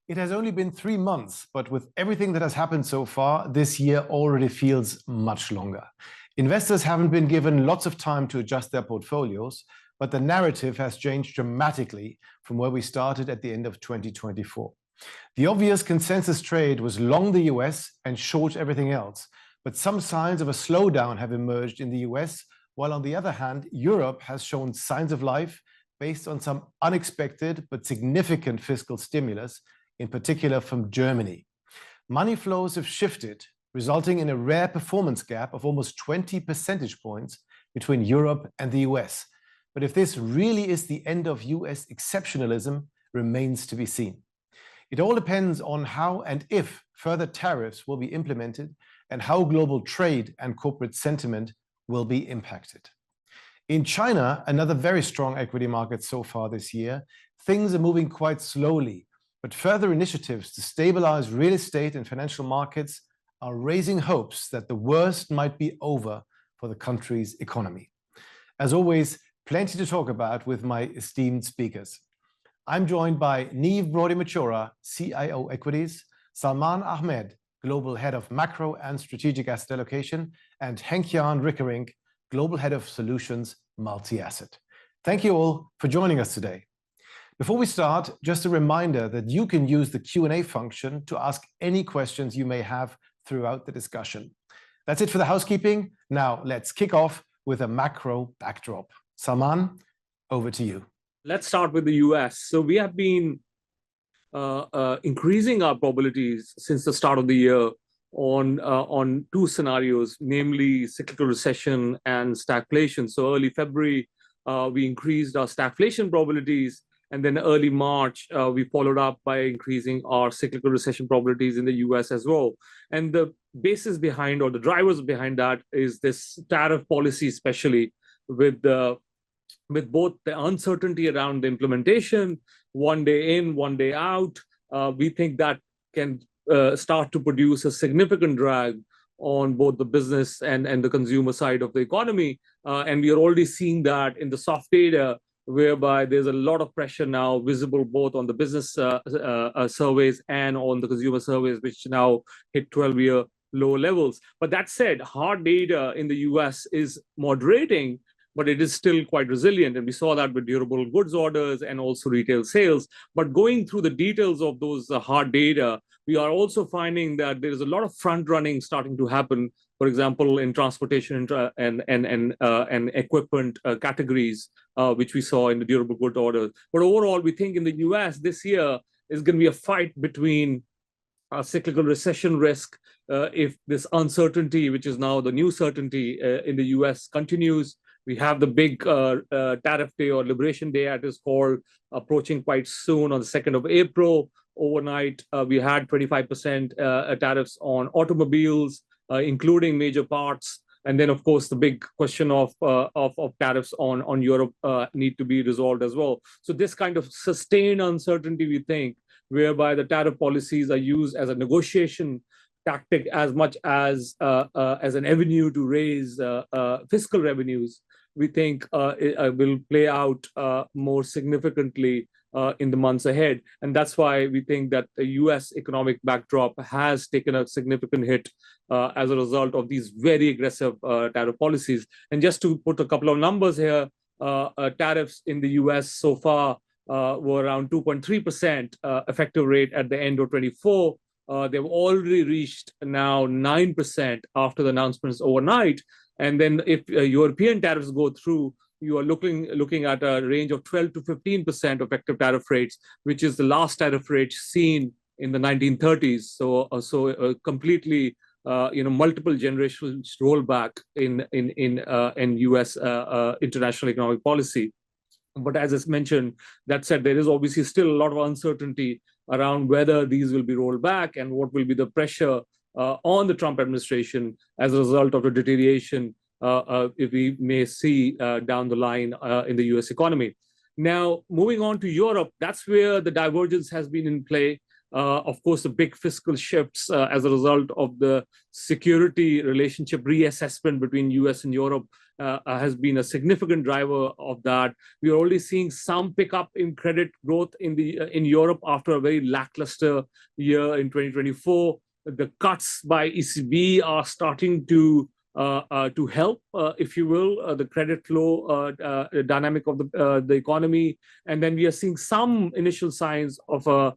It has only been 3 months, but with everything that has happened so far, this year already feels much longer. Investors haven't been given lots of time to adjust their portfolios, but the narrative has changed dramatically from where we started at the end of 2024. The obvious consensus trade was long the US and short everything else, but some signs of a slowdown have emerged in the US, while on the other hand, Europe has shown signs of life based on some unexpected but significant fiscal stimulus, in particular from Germany. Money flows have shifted, resulting in a rare performance gap of almost 20 percentage points between Europe and the US. But if this really is the end of US exceptionalism, remains to be seen. It all depends on how and if further tariffs will be implemented and how global trade and corporate sentiment will be impacted. In China, another very strong equity market so far this year, things are moving quite slowly, but further initiatives to stabilize real estate and financial markets are raising hopes that the worst might be over for the country's economy. As always, plenty to talk about with my esteemed speakers. I'm joined by Niamh Brodie-Machora, CIO Equities, Salman Ahmed, Global Head of Macro and Strategic Asset Allocation, and Henk-Jan Rickerink, Global Head of Solutions Multi-Asset. Thank you all for joining us today. Before we start, just a reminder that you can use the Q&A function to ask any questions you may have throughout the discussion. That's it for the housekeeping. Now let's kick off with a macro backdrop. Salman, over to you. Let's start with the US. So we have been increasing our probabilities since the start of the year on two scenarios, namely cyclical recession and stagflation. So early February, we increased our stagflation probabilities, and then early March, we followed up by increasing our cyclical recession probabilities in the US as well. And the basis behind, or the drivers behind that, is this tariff policy, especially with both the uncertainty around the implementation, one day in, one day out. We think that can start to produce a significant drag on both the business and the consumer side of the economy. And we are already seeing that in the soft data, whereby there's a lot of pressure now visible both on the business surveys and on the consumer surveys, which now hit 12-year low levels. But that said, hard data in the US is moderating, but it is still quite resilient. And we saw that with durable goods orders and also retail sales. But going through the details of those hard data, we are also finding that there is a lot of front running starting to happen, for example, in transportation and equipment categories, which we saw in the durable good orders. But overall, we think in the US this year is going to be a fight between cyclical recession risk if this uncertainty, which is now the new certainty in the US, continues. We have the big tariff day, or Liberation Day, as it's called, approaching quite soon on the 2nd of April. Overnight, we had 25% tariffs on automobiles, including major parts. And then, of course, the big question of tariffs on Europe need to be resolved as well. So this kind of sustained uncertainty, we think, whereby the tariff policies are used as a negotiation tactic as much as an avenue to raise fiscal revenues, we think it will play out more significantly in the months ahead. And that's why we think that the US economic backdrop has taken a significant hit as a result of these very aggressive tariff policies. And just to put a couple of numbers here, tariffs in the US so far were around 2.3% effective rate at the end of 24. They've already reached now 9% after the announcements overnight. And then if European tariffs go through, you are looking at a range of 12 to 15% effective tariff rates, which is the last tariff rate seen in the 1930s. So completely, multiple generations rollback in US international economic policy. But as I mentioned, that said, there is obviously still a lot of uncertainty around whether these will be rolled back and what will be the pressure on the Trump administration as a result of the deterioration if we may see down the line in the US economy. Now, moving on to Europe, that's where the divergence has been in play. Of course, the big fiscal shifts as a result of the security relationship reassessment between US and Europe has been a significant driver of that. We are already seeing some pickup in credit growth in Europe after a very lackluster year in 2024. The cuts by ECB are starting to help, if you will, the credit flow dynamic of the economy. And then we are seeing some initial signs of a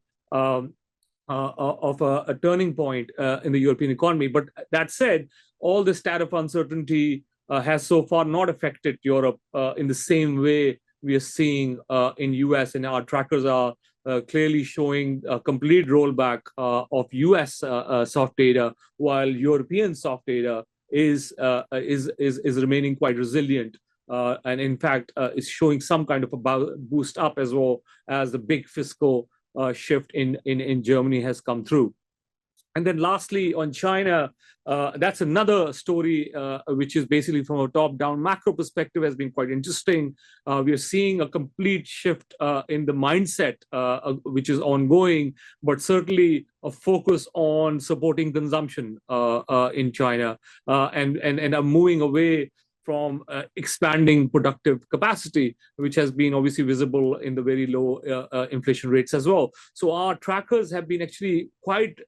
turning point in the European economy. But that said, all this tariff uncertainty has so far not affected Europe in the same way we are seeing in US, and our trackers are clearly showing a complete rollback of US soft data, while European soft data is remaining quite resilient, and in fact is showing some kind of a boost up, as well as the big fiscal shift in Germany has come through. And then lastly, on China, that's another story which is basically from a top-down macro perspective has been quite interesting. We are seeing a complete shift in the mindset, which is ongoing, but certainly a focus on supporting consumption in China, and are moving away from expanding productive capacity, which has been obviously visible in the very low inflation rates as well. So our trackers have been actually quite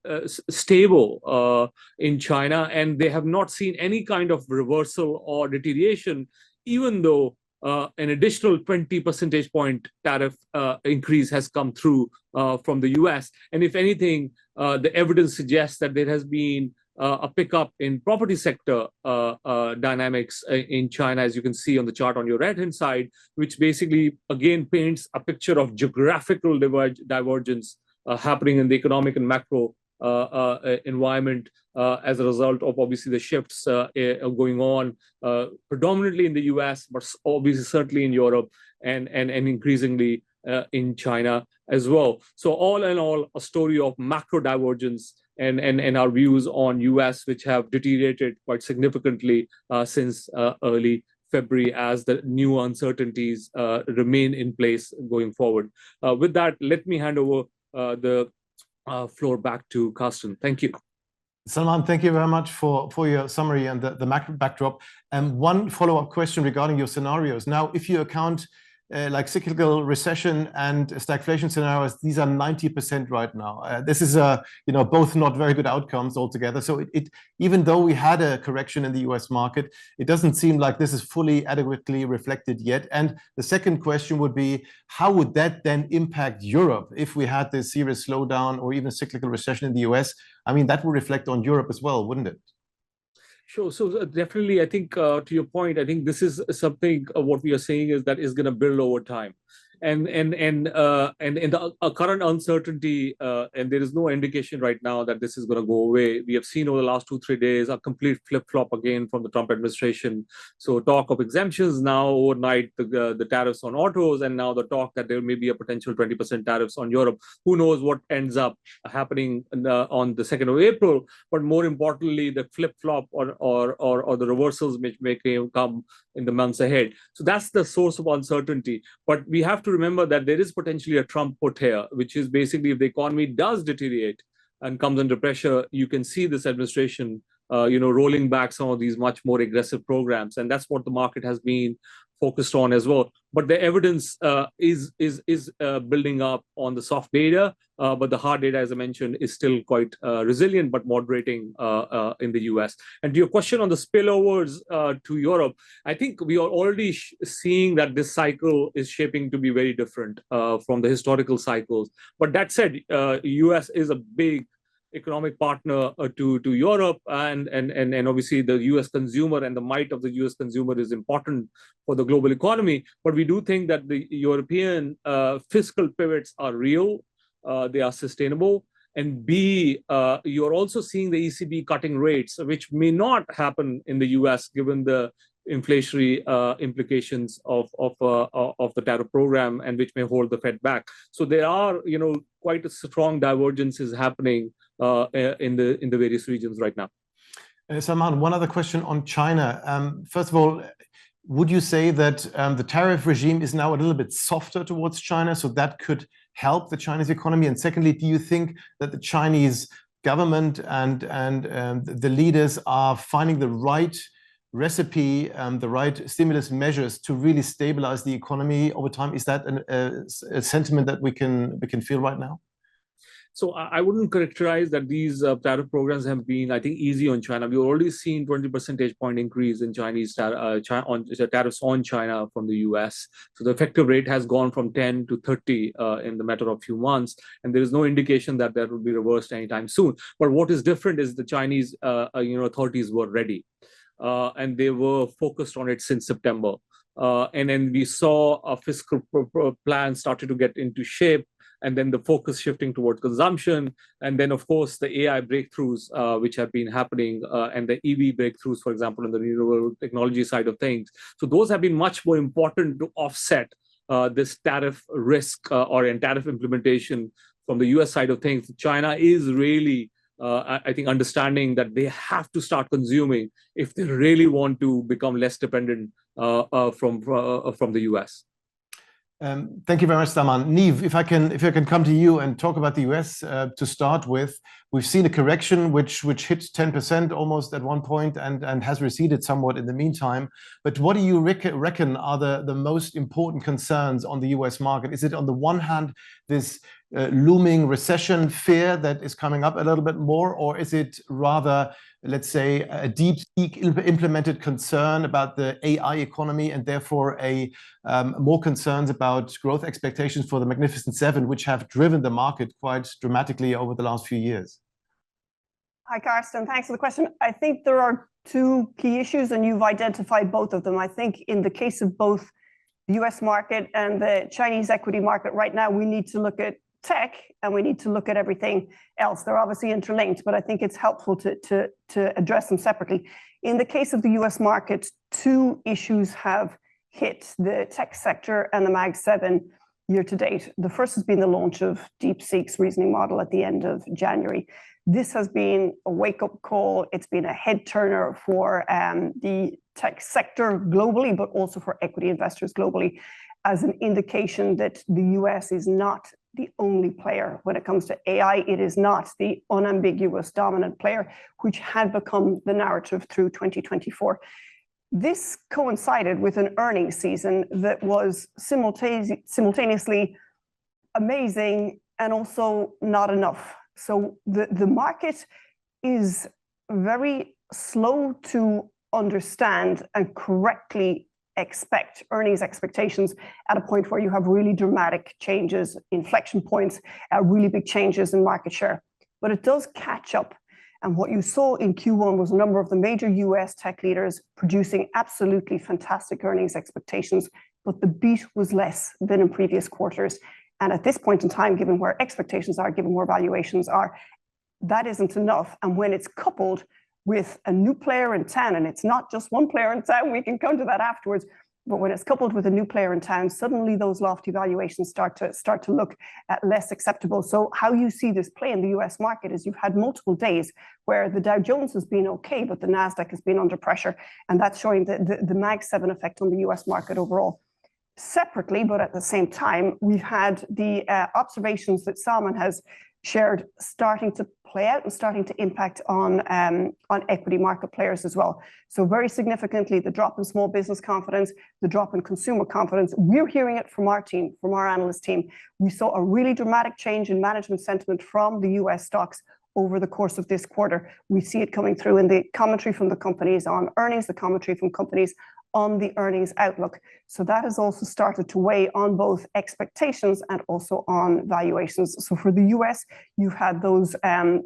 stable in China, and they have not seen any kind of reversal or deterioration, even though an additional 20 percentage point tariff increase has come through from the US. And if anything, the evidence suggests that there has been a pickup in property sector dynamics in China, as you can see on the chart on your right-hand side, which basically, again, paints a picture of geographical divergence happening in the economic and macro environment as a result of obviously the shifts going on predominantly in the US, but obviously certainly in Europe and increasingly in China as well. So all in all, a story of macro divergence and our views on US, which have deteriorated quite significantly since early February as the new uncertainties remain in place going forward. With that, let me hand over the floor back to Carsten. Thank you. Salman, thank you very much for your summary and the macro backdrop. And one follow-up question regarding your scenarios. Now, if you account like cyclical recession and stagflation scenarios, these are 90% right now. This is both not very good outcomes altogether. So even though we had a correction in the US market, it doesn't seem like this is fully adequately reflected yet. And the second question would be, how would that then impact Europe if we had this serious slowdown or even cyclical recession in the US? I mean, that would reflect on Europe as well, wouldn't it? Sure. So definitely, I think to your point, I think this is something what we are saying is that is going to build over time. And in the current uncertainty, and there is no indication right now that this is going to go away. We have seen over the last 2-3 days a complete flip-flop again from the Trump administration. So talk of exemptions now overnight, the tariffs on autos, and now the talk that there may be a potential 20% tariffs on Europe. Who knows what ends up happening on the 2nd of April? But more importantly, the flip-flop or the reversals which may come in the months ahead. So that's the source of uncertainty. But we have to remember that there is potentially a Trump put here, which is basically if the economy does deteriorate and comes under pressure, you can see this administration, rolling back some of these much more aggressive programs, and that's what the market has been focused on as well. But the evidence is building up on the soft data, but the hard data, as I mentioned, is still quite resilient but moderating in the US. And to your question on the spillovers to Europe, I think we are already seeing that this cycle is shaping to be very different from the historical cycles. But that said, US is a big economic partner to Europe, and obviously the US consumer and the might of the US consumer is important for the global economy. But we do think that the European fiscal pivots are real, they are sustainable. And B, you're also seeing the ECB cutting rates, which may not happen in the US given the inflationary implications of the tariff program, and which may hold the Fed back. So there are, quite a strong divergences happening in the various regions right now. Salman, one other question on China. First of all, would you say that the tariff regime is now a little bit softer towards China, so that could help the Chinese economy? And secondly, do you think that the Chinese government and the leaders are finding the right recipe, the right stimulus measures to really stabilize the economy over time? Is that a sentiment that we can feel right now? So I wouldn't characterize that these tariff programs have been, I think, easy on China. We've already seen 20 percentage point increase in tariffs on China from the US. So the effective rate has gone from 10 to 30 in the matter of a few months. And there is no indication that that will be reversed anytime soon. But what is different is the Chinese authorities were ready. And they were focused on it since September. And then we saw a fiscal plan started to get into shape, and then the focus shifting towards consumption. And then, of course, the AI breakthroughs, which have been happening, and the EV breakthroughs, for example, on the renewable technology side of things. So those have been much more important to offset this tariff risk or tariff implementation from the US side of things. China is really, I think, understanding that they have to start consuming if they really want to become less dependent from the US. Thank you very much, Salman. Niamh, if I can come to you and talk about the US to start with. We've seen a correction which hit 10% almost at one point and has receded somewhat in the meantime. But what do you reckon are the most important concerns on the US market? Is it on the one hand this looming recession fear that is coming up a little bit more, or is it rather, let's say, a deep implemented concern about the AI economy and therefore more concerns about growth expectations for the Magnificent Seven, which have driven the market quite dramatically over the last few years? Hi, Karsten. Thanks for the question. I think there are two key issues, and you've identified both of them. I think in the case of both the US market and the Chinese equity market right now, we need to look at tech and we need to look at everything else. They're obviously interlinked, but I think it's helpful to address them separately. In the case of the US market, two issues have hit the tech sector and the Mag 7 year to date. The first has been the launch of DeepSeek's reasoning model at the end of January. This has been a wake-up call. It's been a head turner for the tech sector globally, but also for equity investors globally, as an indication that the US is not the only player when it comes to AI. It is not the unambiguous dominant player, which had become the narrative through 2024. This coincided with an earnings season that was simultaneously amazing and also not enough. So the market is very slow to understand and correctly expect earnings expectations at a point where you have really dramatic changes, inflection points, really big changes in market share. But it does catch up. And what you saw in Q1 was a number of the major US tech leaders producing absolutely fantastic earnings expectations, but the beat was less than in previous quarters. And at this point in time, given where expectations are, given where valuations are, that isn't enough. And when it's coupled with a new player in town, and it's not just one player in town, we can come to that afterwards, but when it's coupled with a new player in town, suddenly those lofty valuations start to look less acceptable. So how you see this play in the US market is you've had multiple days where the Dow Jones has been okay, but the NASDAQ has been under pressure, and that's showing the Mag 7 effect on the US market overall. Separately, but at the same time, we've had the observations that Salman has shared starting to play out and starting to impact on equity market players as well. So very significantly, the drop in small business confidence, the drop in consumer confidence, we're hearing it from our team, from our analyst team. We saw a really dramatic change in management sentiment from the US stocks over the course of this quarter. We see it coming through in the commentary from the companies on earnings, the commentary from companies on the earnings outlook. So that has also started to weigh on both expectations and also on valuations. So for the US, you've had those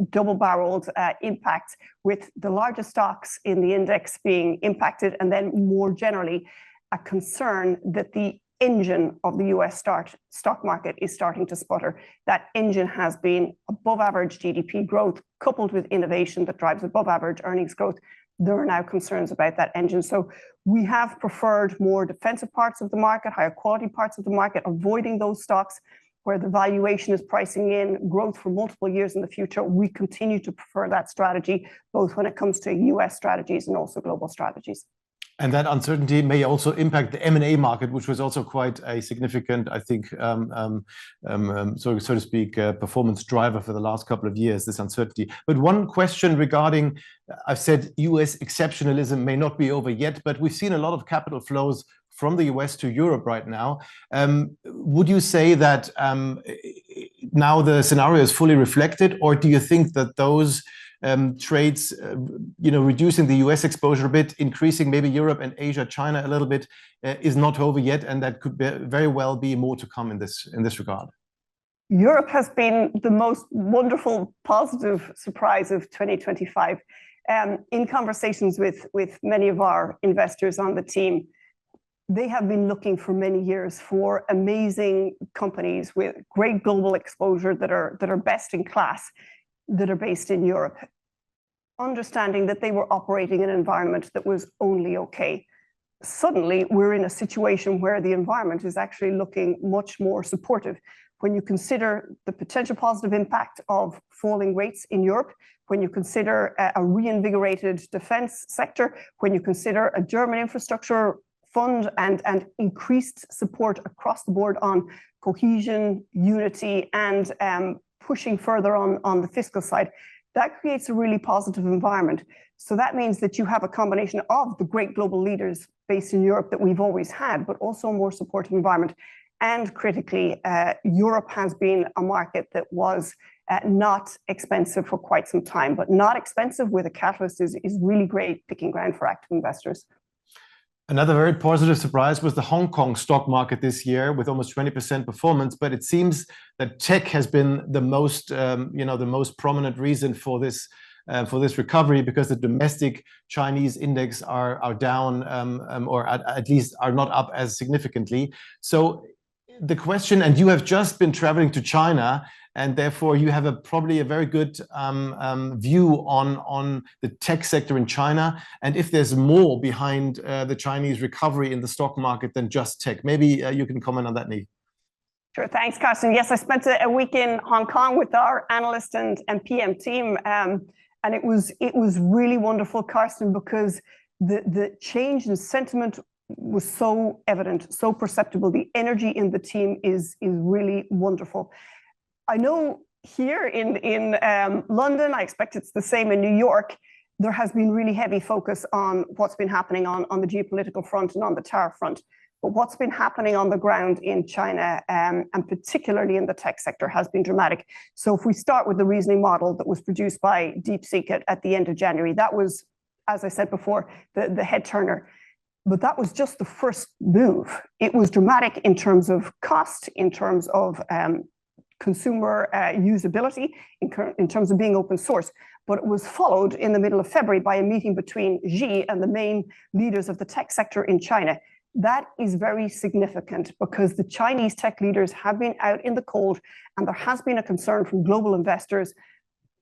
double-barreled impacts with the largest stocks in the index being impacted, and then more generally, a concern that the engine of the US stock market is starting to sputter. That engine has been above average GDP growth coupled with innovation that drives above average earnings growth. There are now concerns about that engine. So we have preferred more defensive parts of the market, higher quality parts of the market, avoiding those stocks where the valuation is pricing in growth for multiple years in the future. We continue to prefer that strategy, both when it comes to US strategies and also global strategies. And that uncertainty may also impact the M&A market, which was also quite a significant, I think, so to speak, performance driver for the last couple of years, this uncertainty. But one question regarding, I've said US exceptionalism may not be over yet, but we've seen a lot of capital flows from the US to Europe right now. Would you say that now the scenario is fully reflected, or do you think that those trades, reducing the US exposure a bit, increasing maybe Europe and Asia, China a little bit, is not over yet, and that could very well be more to come in this regard? Europe has been the most wonderful, positive surprise of 2025. In conversations with many of our investors on the team, they have been looking for many years for amazing companies with great global exposure that are best in class, that are based in Europe, understanding that they were operating in an environment that was only okay. Suddenly, we're in a situation where the environment is actually looking much more supportive. When you consider the potential positive impact of falling rates in Europe, when you consider a reinvigorated defense sector, when you consider a German infrastructure fund and increased support across the board on cohesion, unity, and pushing further on the fiscal side, that creates a really positive environment. So that means that you have a combination of the great global leaders based in Europe that we've always had, but also a more supportive environment. And critically, Europe has been a market that was not expensive for quite some time, but not expensive with a catalyst is really great picking ground for active investors. Another very positive surprise was the Hong Kong stock market this year with almost 20% performance, but it seems that tech has been the most, the most prominent reason for this recovery, because the domestic Chinese index are down, or at least are not up as significantly. So the question, and you have just been traveling to China, and therefore you have probably a very good view on the tech sector in China, and if there's more behind the Chinese recovery in the stock market than just tech. Maybe you can comment on that, Niamh. Sure, thanks, Carsten. Yes, I spent a week in Hong Kong with our analyst and PM team, and it was really wonderful, Carsten, because the change in sentiment was so evident, so perceptible. The energy in the team is really wonderful. I know here in London, I expect it's the same in New York, there has been really heavy focus on what's been happening on the geopolitical front and on the tariff front. But what's been happening on the ground in China, and particularly in the tech sector, has been dramatic. So if we start with the reasoning model that was produced by DeepSeek at the end of January, that was, as I said before, the head turner. But that was just the first move. It was dramatic in terms of cost, in terms of consumer usability, in terms of being open source. But it was followed in the middle of February by a meeting between Xi and the main leaders of the tech sector in China. That is very significant because the Chinese tech leaders have been out in the cold, and there has been a concern from global investors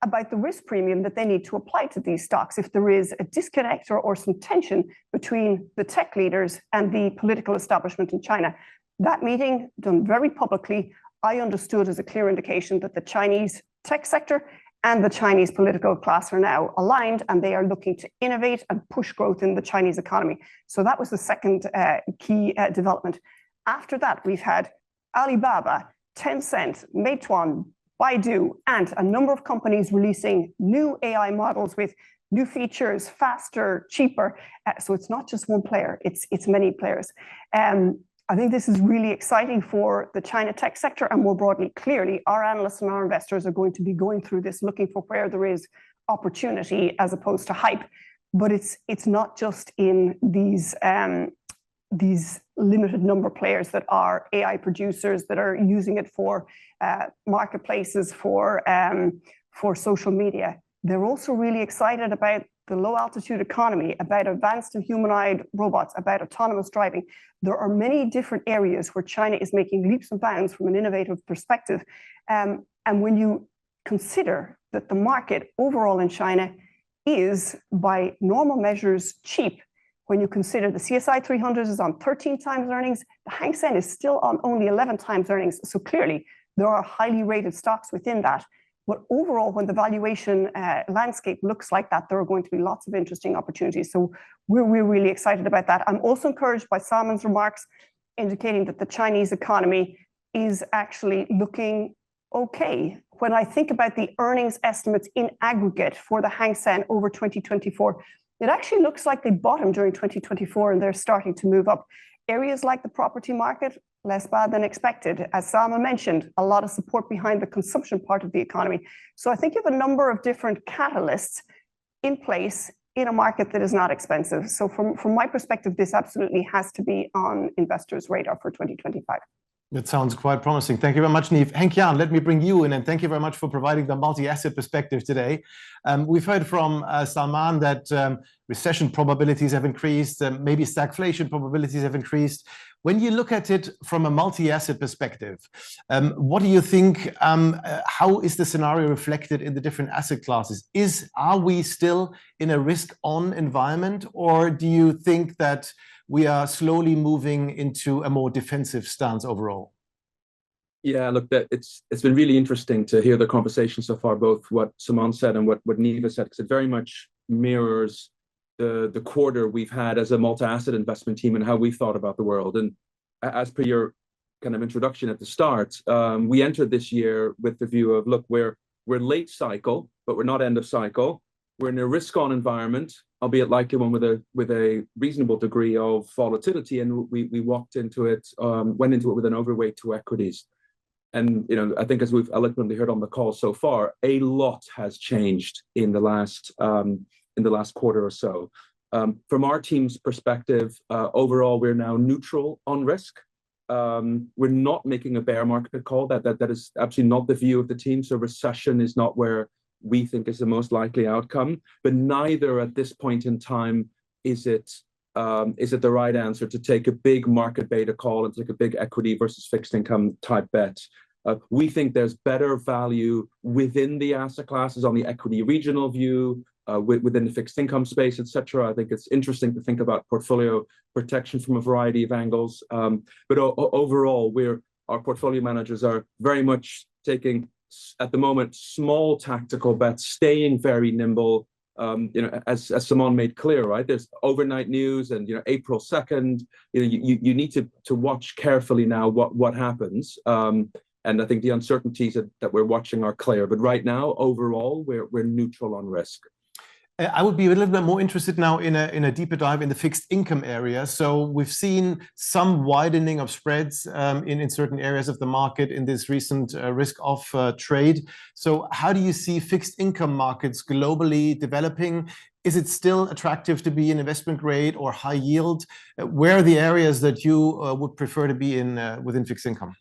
about the risk premium that they need to apply to these stocks if there is a disconnect or some tension between the tech leaders and the political establishment in China. That meeting, done very publicly, I understood as a clear indication that the Chinese tech sector and the Chinese political class are now aligned, and they are looking to innovate and push growth in the Chinese economy. So that was the second key development. After that, we've had Alibaba, Tencent, Meituan, Baidu, and a number of companies releasing new AI models with new features, faster, cheaper. So it's not just one player, it's many players. I think this is really exciting for the China tech sector, and more broadly, clearly, our analysts and our investors are going to be going through this looking for where there is opportunity as opposed to hype. But it's not just in these limited number of players that are AI producers that are using it for marketplaces, for social media. They're also really excited about the low altitude economy, about advanced and humanoid robots, about autonomous driving. There are many different areas where China is making leaps and bounds from an innovative perspective. And when you consider that the market overall in China is, by normal measures, cheap, when you consider the CSI 300 is on 13 times earnings, the Hang Seng is still on only 11 times earnings. So clearly, there are highly rated stocks within that. But overall, when the valuation landscape looks like that, there are going to be lots of interesting opportunities. So we're really excited about that. I'm also encouraged by Salman's remarks indicating that the Chinese economy is actually looking okay. When I think about the earnings estimates in aggregate for the Hang Seng over 2024, it actually looks like they bottomed during 2024 and they're starting to move up. Areas like the property market, less bad than expected. As Salman mentioned, a lot of support behind the consumption part of the economy. So I think you have a number of different catalysts in place in a market that is not expensive. So from my perspective, this absolutely has to be on investors' radar for 2025. That sounds quite promising. Thank you very much, Niamh. Henk Jan, let me bring you in, and thank you very much for providing the multi-asset perspective today. We've heard from Salman that recession probabilities have increased, maybe stagflation probabilities have increased. When you look at it from a multi-asset perspective, what do you think, how is the scenario reflected in the different asset classes? Are we still in a risk-on environment, or do you think that we are slowly moving into a more defensive stance overall? Yeah, look, it's been really interesting to hear the conversation so far, both what Salman said and what Niamh said, because it very much mirrors the quarter we've had as a multi-asset investment team and how we thought about the world. And as per your kind of introduction at the start, we entered this year with the view of, look, we're late cycle, but we're not end of cycle. We're in a risk-on environment, albeit likely one with a reasonable degree of volatility, and we went into it with an overweight to equities. And I think, as we've eloquently heard on the call so far, a lot has changed in the last quarter or so. From our team's perspective, overall, we're now neutral on risk. We're not making a bear market call. That is absolutely not the view of the team. So recession is not where we think is the most likely outcome, but neither at this point in time is it the right answer to take a big market beta call and take a big equity versus fixed income type bet. We think there's better value within the asset classes on the equity regional view, within the fixed income space, etc. I think it's interesting to think about portfolio protection from a variety of angles. But overall, our portfolio managers are very much taking, at the moment, small tactical bets, staying very nimble. As Salman made clear, right? There's overnight news, and April 2nd. You need to watch carefully now what happens. And I think the uncertainties that we're watching are clear. But right now, overall, we're neutral on risk. I would be a little bit more interested now in a deeper dive in the fixed income area. So we've seen some widening of spreads in certain areas of the market in this recent risk-off trade. So how do you see fixed income markets globally developing? Is it still attractive to be in investment grade or high yield? Where are the areas that you would prefer to be in within fixed income?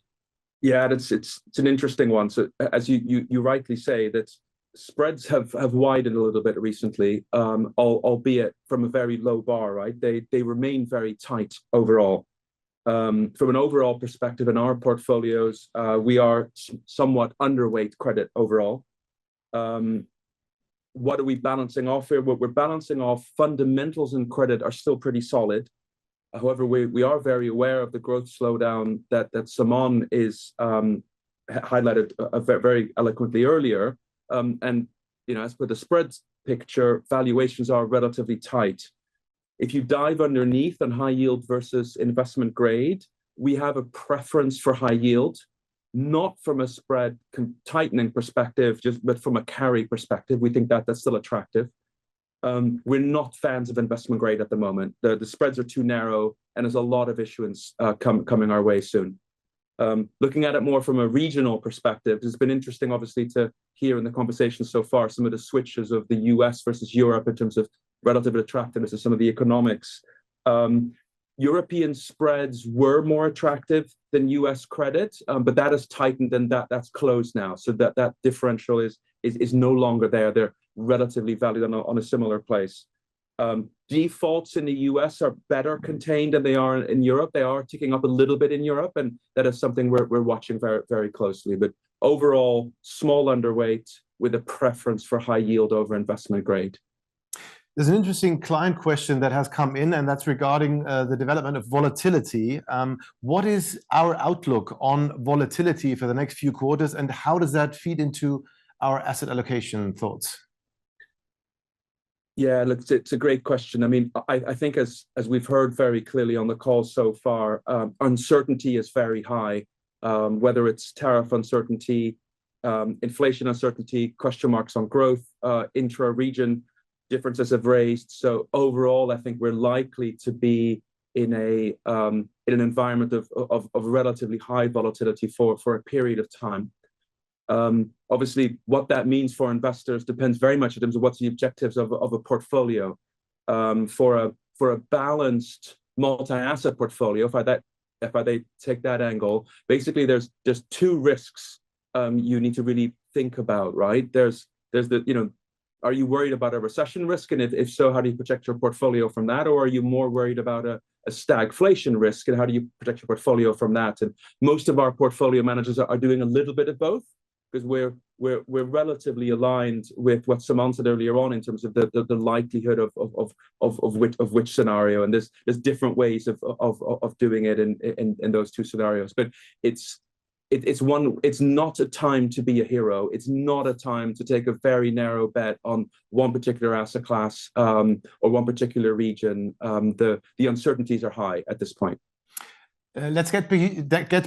Yeah, it's an interesting one. So as you rightly say, that spreads have widened a little bit recently, albeit from a very low bar, right? They remain very tight overall. From an overall perspective in our portfolios, we are somewhat underweight credit overall. What are we balancing off here? What we're balancing off, fundamentals in credit are still pretty solid. However, we are very aware of the growth slowdown that Salman is highlighted very eloquently earlier. And as per the spreads picture, valuations are relatively tight. If you dive underneath on high yield versus investment grade, we have a preference for high yield, not from a spread tightening perspective, but from a carry perspective. We think that's still attractive. We're not fans of investment grade at the moment. The spreads are too narrow, and there's a lot of issuance coming our way soon. Looking at it more from a regional perspective, it's been interesting, obviously, to hear in the conversation so far some of the switches of the US versus Europe in terms of relative attractiveness of some of the economics. European spreads were more attractive than US credit, but that has tightened and that's closed now. So that differential is no longer there. They're relatively valued on a similar place. Defaults in the US are better contained than they are in Europe. They are ticking up a little bit in Europe, and that is something we're watching very, very closely. But overall, small underweight with a preference for high yield over investment grade. There's an interesting client question that has come in, and that's regarding the development of volatility. What is our outlook on volatility for the next few quarters, and how does that feed into our asset allocation thoughts? Yeah, look, it's a great question. I mean, I think as we've heard very clearly on the call so far, uncertainty is very high, whether it's tariff uncertainty, inflation uncertainty, question marks on growth, intra-region differences have raised. So overall, I think we're likely to be in an environment of relatively high volatility for a period of time. Obviously, what that means for investors depends very much in terms of what's the objectives of a portfolio. For a balanced multi-asset portfolio, if I take that angle, basically there's two risks you need to really think about, right? There's the, are you worried about a recession risk? And if so, how do you protect your portfolio from that? Or are you more worried about a stagflation risk? And how do you protect your portfolio from that? And most of our portfolio managers are doing a little bit of both, because we're relatively aligned with what Simon said earlier on in terms of the likelihood of which scenario. And there's different ways of doing it in those two scenarios. But it's not a time to be a hero. It's not a time to take a very narrow bet on one particular asset class or one particular region. The uncertainties are high at this point. Let's get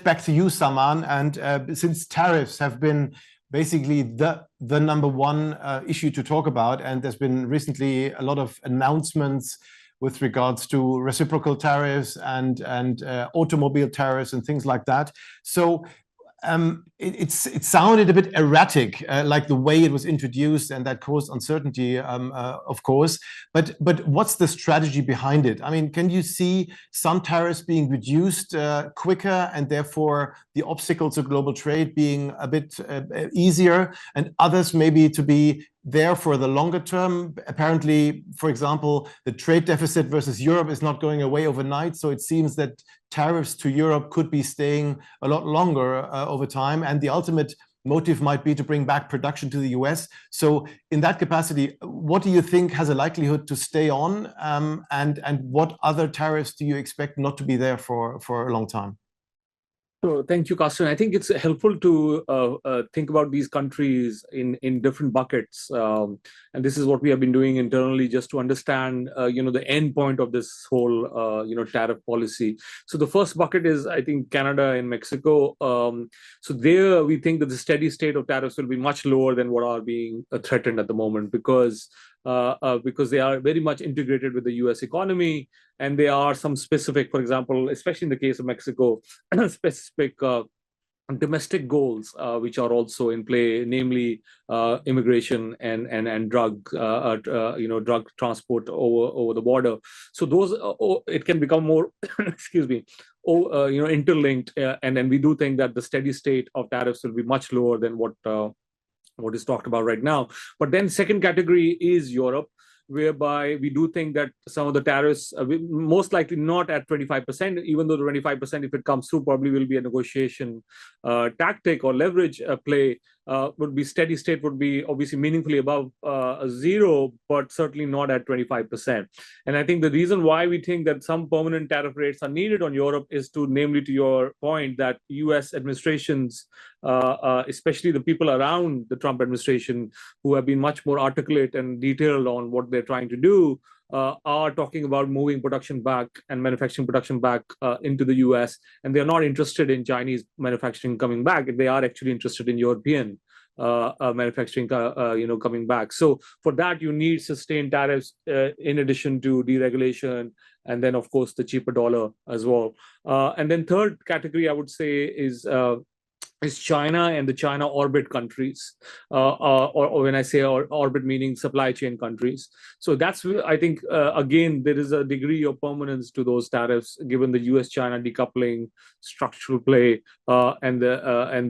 back to you, Saman. And since tariffs have been basically the number one issue to talk about, and there's been recently a lot of announcements with regards to reciprocal tariffs and automobile tariffs and things like that. So it sounded a bit erratic, like the way it was introduced, and that caused uncertainty, of course. But what's the strategy behind it? I mean, can you see some tariffs being reduced quicker, and therefore the obstacles of global trade being a bit easier, and others maybe to be there for the longer term? Apparently, for example, the trade deficit versus Europe is not going away overnight. So it seems that tariffs to Europe could be staying a lot longer over time. And the ultimate motive might be to bring back production to the US. So in that capacity, what do you think has a likelihood to stay on? And what other tariffs do you expect not to be there for a long time? So thank you, Carsten. I think it's helpful to think about these countries in different buckets, and this is what we have been doing internally just to understand, the end point of this whole, tariff policy. So the first bucket is, I think, Canada and Mexico. So there, we think that the steady state of tariffs will be much lower than what are being threatened at the moment, because they are very much integrated with the US economy, and there are some specific, for example, especially in the case of Mexico, specific domestic goals which are also in play, namely immigration and drug transport over the border. So those it can become more interlinked, and then we do think that the steady state of tariffs will be much lower than what is talked about right now. But then second category is Europe, whereby we do think that some of the tariffs most likely not at 25%, even though the 25%, if it comes through, probably will be a negotiation tactic or leverage play. Would be steady state would be obviously meaningfully above zero, but certainly not at 25%. And I think the reason why we think that some permanent tariff rates are needed on Europe is namely to your point, that US administrations, especially the people around the Trump administration, who have been much more articulate and detailed on what they're trying to do, are talking about moving production back and manufacturing production back into the US, and they're not interested in Chinese manufacturing coming back. They are actually interested in European manufacturing, coming back. So for that, you need sustained tariffs in addition to deregulation, and then of course the cheaper dollar as well. And then third category, I would say, is China and the China orbit countries, or when I say orbit, meaning supply chain countries. So that's, I think, again, there is a degree of permanence to those tariffs, given the US-China decoupling structural play, and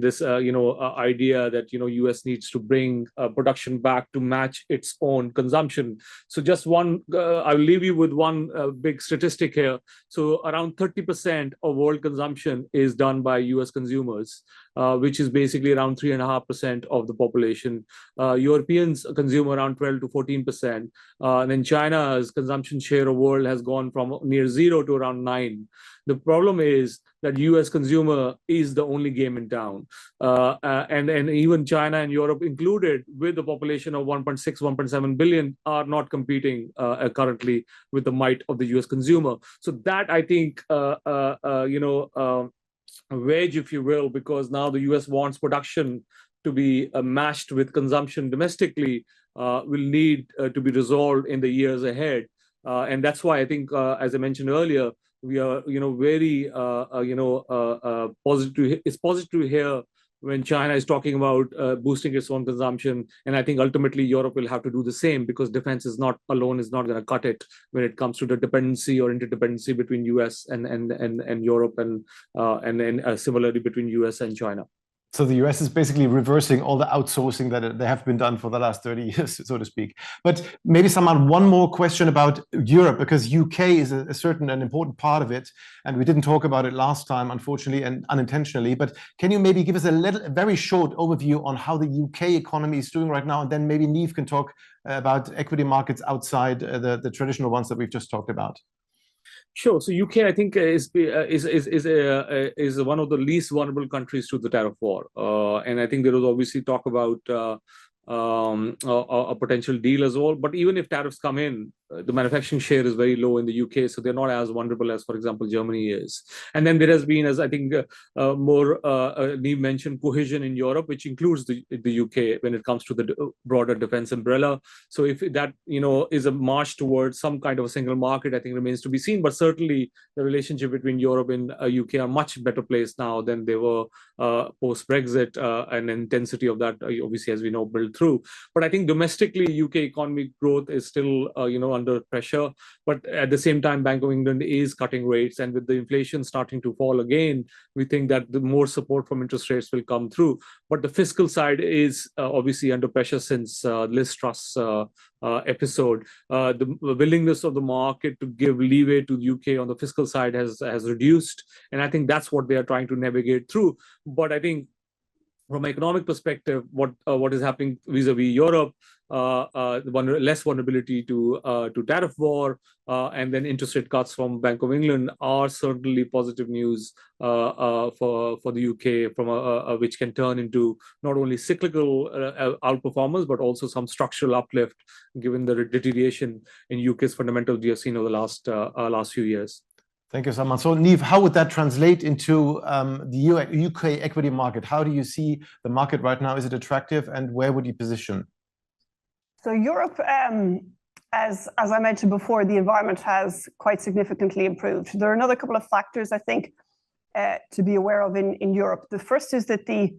this idea that US needs to bring production back to match its own consumption. So just one, I'll leave you with one big statistic here. So around 30% of world consumption is done by US consumers. which is basically around 3.5% of the population. Europeans consume around 12 to 14%. And then China's consumption share of world has gone from near 0 to around 9. The problem is that U.S. consumer is the only game in town. And even China and Europe included, with a population of 1.6, 1.7 billion, are not competing currently with the might of the U.S. consumer. So that, I think, wedge, if you will, because now the U.S. wants production to be matched with consumption domestically, will need to be resolved in the years ahead. And that's why I think, as I mentioned earlier, we are, very, positive. It's positive to hear when China is talking about boosting its own consumption. And I think ultimately Europe will have to do the same, because defense is not going to cut it when it comes to the dependency or interdependency between US and Europe, and similarly between US and China. So the US is basically reversing all the outsourcing that they have been done for the last 30 years, so to speak. But maybe Salman, one more question about Europe, because UK is a certain and important part of it. And we didn't talk about it last time, unfortunately, and unintentionally. But can you maybe give us a very short overview on how the UK economy is doing right now? And then maybe Niamh can talk about equity markets outside the traditional ones that we've just talked about. Sure. So UK, I think, is one of the least vulnerable countries to the tariff war, and I think there was obviously talk about a potential deal as well. But even if tariffs come in, the manufacturing share is very low in the UK, so they're not as vulnerable as, for example, Germany is. And then there has been, as I think Niamh mentioned, cohesion in Europe, which includes the UK when it comes to the broader defense umbrella. So if that is a march towards some kind of a single market, I think remains to be seen. But certainly the relationship between Europe and UK are much better placed now than they were post Brexit, and intensity of that obviously, as we know, built through. But I think domestically UK economic growth is still under pressure, but at the same time Bank of England is cutting rates, and with the inflation starting to fall again, we think that the more support from interest rates will come through. But the fiscal side is obviously under pressure since Liz Truss episode. The willingness of the market to give leeway to the UK on the fiscal side has reduced, and I think that's what they are trying to navigate through. But I think from an economic perspective, what is happening vis-a-vis Europe, less vulnerability to tariff war, and then interest rate cuts from Bank of England are certainly positive news for the UK, from which can turn into not only cyclical outperformance, but also some structural uplift, given the deterioration in UK's fundamentals we have seen over the last few years. Thank you, Salman. So, Niamh, how would that translate into the UK equity market? How do you see the market right now? Is it attractive, and where would you position? So Europe, as I mentioned before, the environment has quite significantly improved. There are another couple of factors, I think, to be aware of in Europe. The first is that the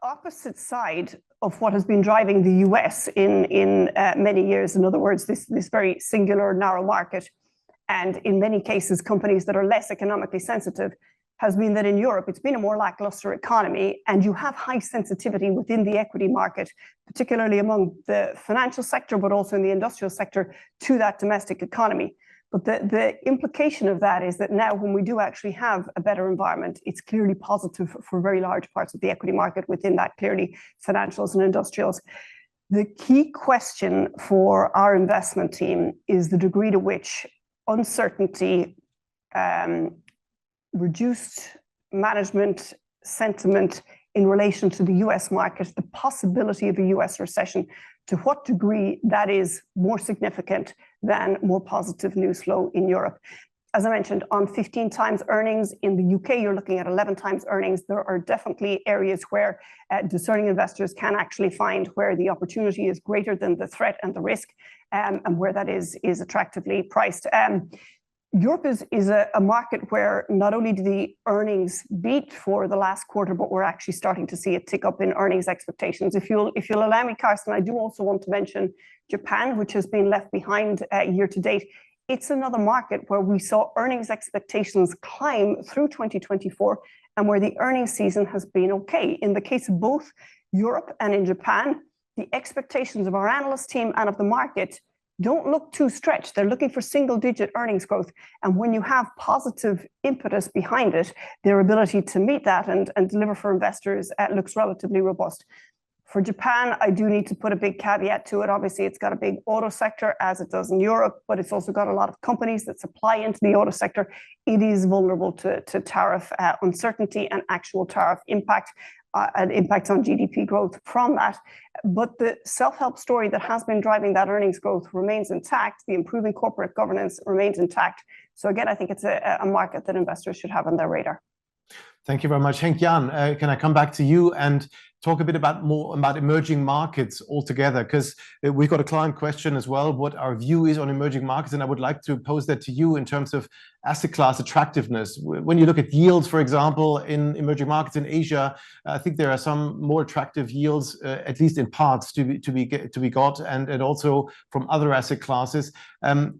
opposite side of what has been driving the US in many years, in other words, this very singular narrow market, and in many cases companies that are less economically sensitive, has been that in Europe it's been a more lackluster economy, and you have high sensitivity within the equity market, particularly among the financial sector, but also in the industrial sector, to that domestic economy. But the implication of that is that now when we do actually have a better environment, it's clearly positive for very large parts of the equity market, within that clearly financials and industrials. The key question for our investment team is the degree to which uncertainty, reduced management sentiment in relation to the US market, the possibility of a US recession, to what degree that is more significant than more positive news flow in Europe. As I mentioned, on 15 times earnings in the UK, you're looking at 11 times earnings. There are definitely areas where discerning investors can actually find where the opportunity is greater than the threat and the risk, and where that is attractively priced. Europe is a market where not only do the earnings beat for the last quarter, but we're actually starting to see a tick up in earnings expectations. If you'll allow me, Carsten, I do also want to mention Japan, which has been left behind year to date. It's another market where we saw earnings expectations climb through 2024, and where the earnings season has been okay. In the case of both Europe and in Japan, the expectations of our analyst team and of the market don't look too stretched. They're looking for single-digit earnings growth. And when you have positive impetus behind it, their ability to meet that and deliver for investors looks relatively robust. For Japan, I do need to put a big caveat to it. Obviously, it's got a big auto sector, as it does in Europe, but it's also got a lot of companies that supply into the auto sector. It is vulnerable to tariff uncertainty and actual tariff impact and impacts on GDP growth from that. But the self-help story that has been driving that earnings growth remains intact. The improving corporate governance remains intact. So again, I think it's a market that investors should have on their radar. Thank you very much. Henk-Jan, can I come back to you and talk a bit more about emerging markets altogether? Because we've got a client question as well, what our view is on emerging markets. And I would like to pose that to you in terms of asset class attractiveness. When you look at yields, for example, in emerging markets in Asia, I think there are some more attractive yields, at least in parts, to be got, and also from other asset classes.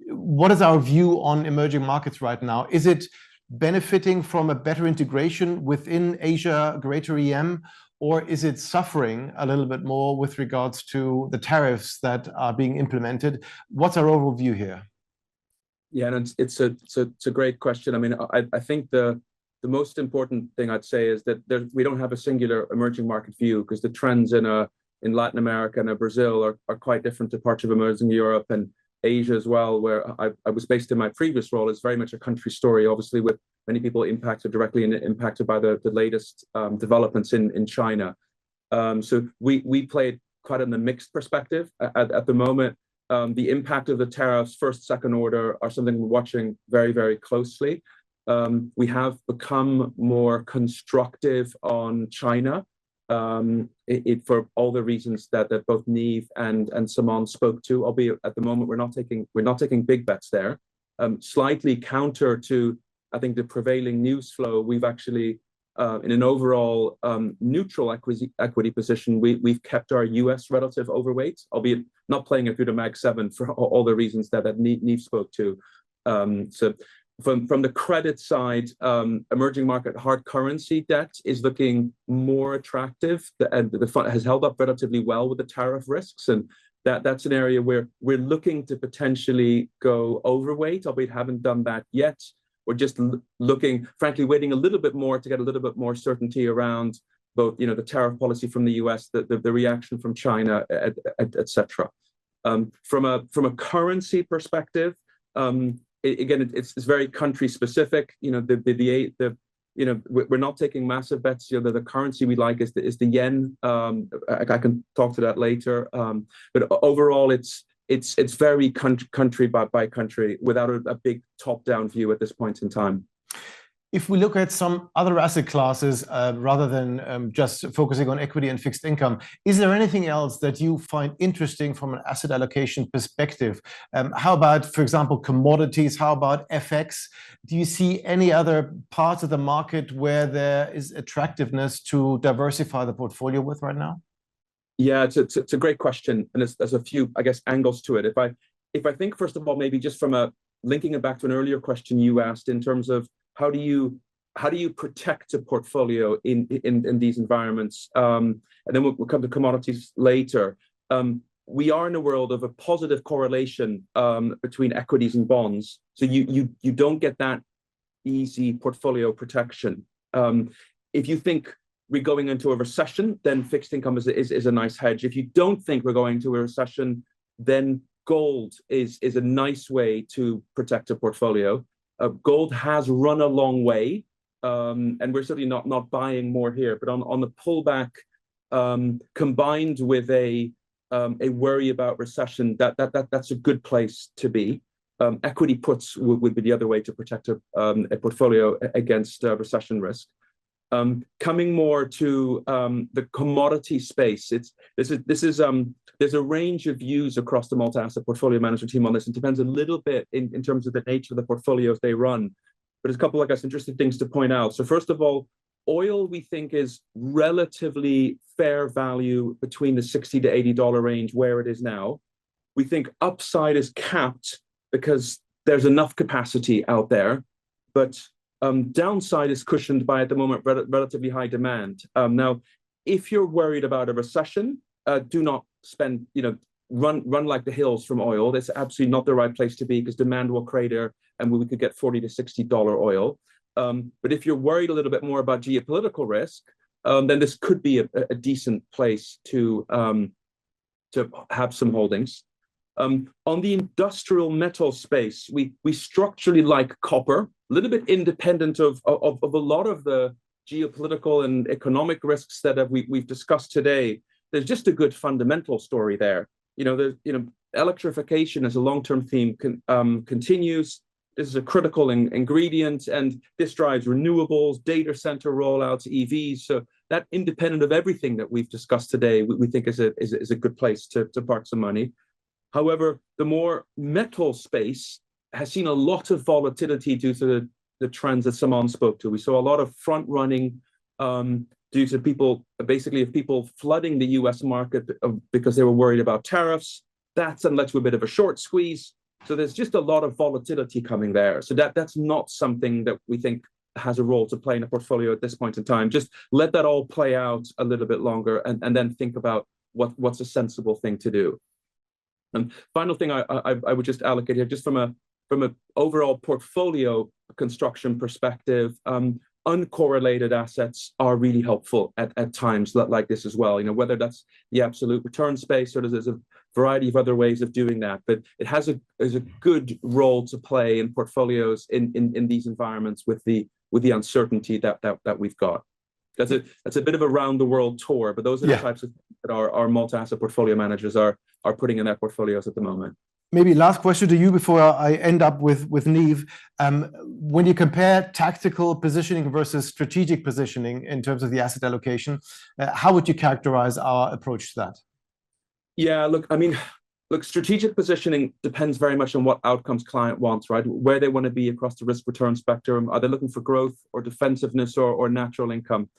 What is our view on emerging markets right now? Is it benefiting from a better integration within Asia, greater EM, or is it suffering a little bit more with regards to the tariffs that are being implemented? What's our overall view here? Yeah, and it's a great question. I mean, I think the most important thing I'd say is that we don't have a singular emerging market view, because the trends in Latin America and Brazil are quite different to parts of emerging Europe and Asia as well, where I was based in my previous role. Is very much a country story, obviously, with many people impacted directly and impacted by the latest developments in China. So we played quite in a mixed perspective at the moment. The impact of the tariffs, first, second order, are something we're watching very, very closely. We have become more constructive on China, for all the reasons that both Niamh and Simon spoke to. Albeit at the moment we're not taking big bets there. Slightly counter to, I think, the prevailing news flow, we've actually in an overall neutral equity position, we've kept our US relative overweight, albeit not playing it through the Mag 7 for all the reasons that Niamh spoke to. So from the credit side, emerging market hard currency debt is looking more attractive. The fund has held up relatively well with the tariff risks, and that's an area where we're looking to potentially go overweight, albeit haven't done that yet. We're just looking, frankly, waiting a little bit more to get a little bit more certainty around both, the tariff policy from the US, the reaction from China, et cetera. From a currency perspective, again, it's very country specific. We're not taking massive bets. The currency we like is the yen. I can talk to that later. But overall, it's very country by country, without a big top-down view at this point in time. If we look at some other asset classes, rather than just focusing on equity and fixed income, is there anything else that you find interesting from an asset allocation perspective? How about, for example, commodities? How about FX? Do you see any other parts of the market where there is attractiveness to diversify the portfolio with right now? Yeah, it's a great question, and there's a few, I guess, angles to it. If I think, first of all, maybe just from linking it back to an earlier question you asked in terms of how do you protect a portfolio in these environments, and then we'll come to commodities later. We are in a world of a positive correlation between equities and bonds, so you don't get that easy portfolio protection. If you think we're going into a recession, then fixed income is a nice hedge. If you don't think we're going to a recession, then gold is a nice way to protect a portfolio. Gold has run a long way, and we're certainly not buying more here. But on the pullback, combined with a worry about recession, that's a good place to be. Equity puts would be the other way to protect a portfolio against recession risk. Coming more to the commodity space, there's a range of views across the multi-asset portfolio management team on this. It depends a little bit in terms of the nature of the portfolios they run. But there's a couple, I guess, interesting things to point out. So first of all, oil we think is relatively fair value between the $60 to $80 range where it is now. We think upside is capped because there's enough capacity out there, but downside is cushioned by, at the moment, relatively high demand. Now, if you're worried about a recession, do not spend run like the hills from oil. That's absolutely not the right place to be because demand will crater and we could get $40 to $60 oil. But if you're worried a little bit more about geopolitical risk, then this could be a decent place to have some holdings. On the industrial metal space, we structurally like copper, a little bit independent of a lot of the geopolitical and economic risks that we've discussed today. There's just a good fundamental story there. Electrification as a long-term theme continues. This is a critical ingredient, and this drives renewables, data center rollouts, EVs. So that, independent of everything that we've discussed today, we think is a good place to park some money. However, the more metal space has seen a lot of volatility due to the trends that Simon spoke to. We saw a lot of front running due to people flooding the US market because they were worried about tariffs. That's led to a bit of a short squeeze. So there's just a lot of volatility coming there. So that's not something that we think has a role to play in a portfolio at this point in time. Just let that all play out a little bit longer and then think about what's a sensible thing to do. And final thing I would just allocate here, just from a overall portfolio construction perspective, uncorrelated assets are really helpful at times like this as well. Whether that's the absolute return space or there's a variety of other ways of doing that, but it has a good role to play in portfolios in these environments with the uncertainty that we've got. That's a bit of a round the world tour, but those are the types of things that our multi-asset portfolio managers are putting in their portfolios at the moment. Maybe last question to you before I end up with Niamh. When you compare tactical positioning versus strategic positioning in terms of the asset allocation, how would you characterize our approach to that? Yeah, look, strategic positioning depends very much on what outcomes client wants, right? Where they want to be across the risk return spectrum. Are they looking for growth or defensiveness or natural income?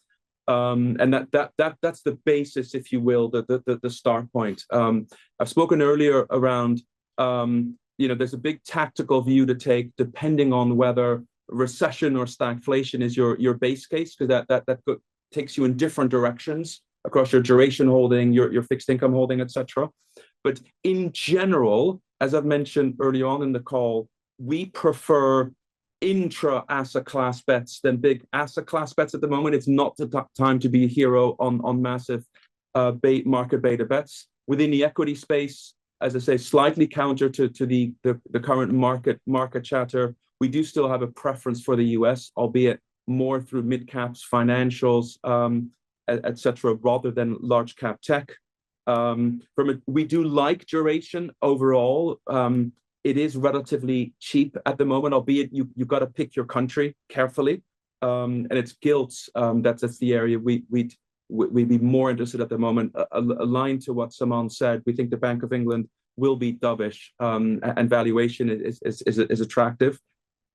And that's the basis, if you will, the start point. I've spoken earlier around, there's a big tactical view to take depending on whether recession or stagflation is your base case, because that takes you in different directions across your duration holding, your fixed income holding, etc. But in general, as I've mentioned early on in the call, we prefer intra-asset class bets than big asset class bets at the moment. It's not the time to be a hero on massive market beta bets. Within the equity space, as I say, slightly counter to the current market chatter, we do still have a preference for the US, albeit more through mid-caps, financials, etc., rather than large cap tech. We do like duration overall. It is relatively cheap at the moment, albeit you've got to pick your country carefully. And it's gilts, that's the area we'd be more interested at the moment. Aligned to what Simon said, we think the Bank of England will be dovish, and valuation is attractive.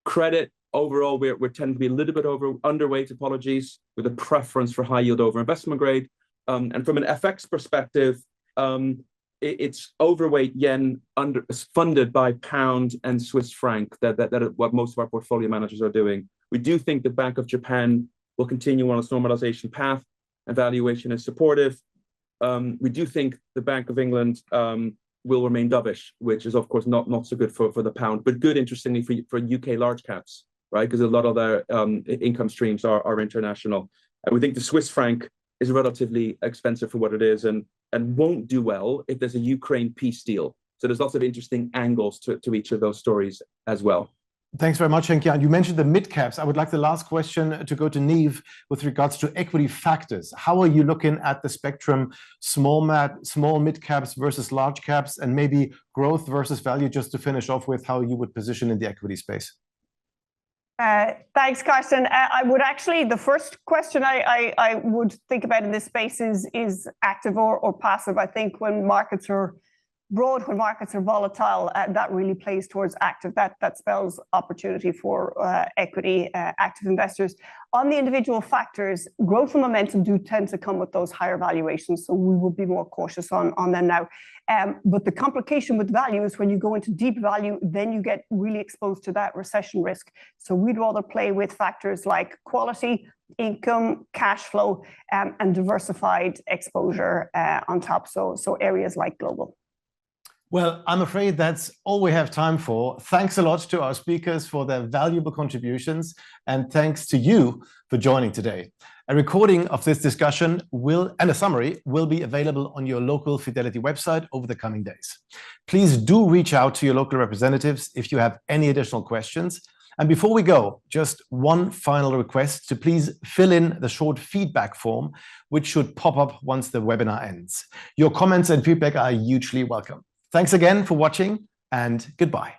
Credit overall, we tend to be a little bit underweight, apologies, with a preference for high yield over investment grade. And from an FX perspective, it's overweight yen funded by pound and Swiss franc. That is what most of our portfolio managers are doing. We do think the Bank of Japan will continue on its normalization path, and valuation is supportive. We do think the Bank of England will remain dovish, which is of course not so good for the pound, but good, interestingly, for UK large caps, right? Because a lot of their income streams are international. And we think the Swiss franc is relatively expensive for what it is and won't do well if there's a Ukraine peace deal. So there's lots of interesting angles to each of those stories as well. Thanks very much, Henk. You mentioned the mid caps. I would like the last question to go to Niamh with regards to equity factors. How are you looking at the spectrum, small mid caps versus large caps, and maybe growth versus value, just to finish off with how you would position in the equity space? Thanks, Carsten. I would actually, the first question I would think about in this space is active or passive. I think when markets are broad, when markets are volatile, that really plays towards active. That spells opportunity for equity active investors. On the individual factors, growth and momentum do tend to come with those higher valuations, so we will be more cautious on them now. But the complication with value is when you go into deep value, then you get really exposed to that recession risk. So we'd rather play with factors like quality, income, cash flow, and diversified exposure on top. So areas like global. Well, I'm afraid that's all we have time for. Thanks a lot to our speakers for their valuable contributions, and thanks to you for joining today. A recording of this discussion and a summary will be available on your local Fidelity website over the coming days. Please do reach out to your local representatives if you have any additional questions. And before we go, just one final request to please fill in the short feedback form, which should pop up once the webinar ends. Your comments and feedback are hugely welcome. Thanks again for watching, and goodbye.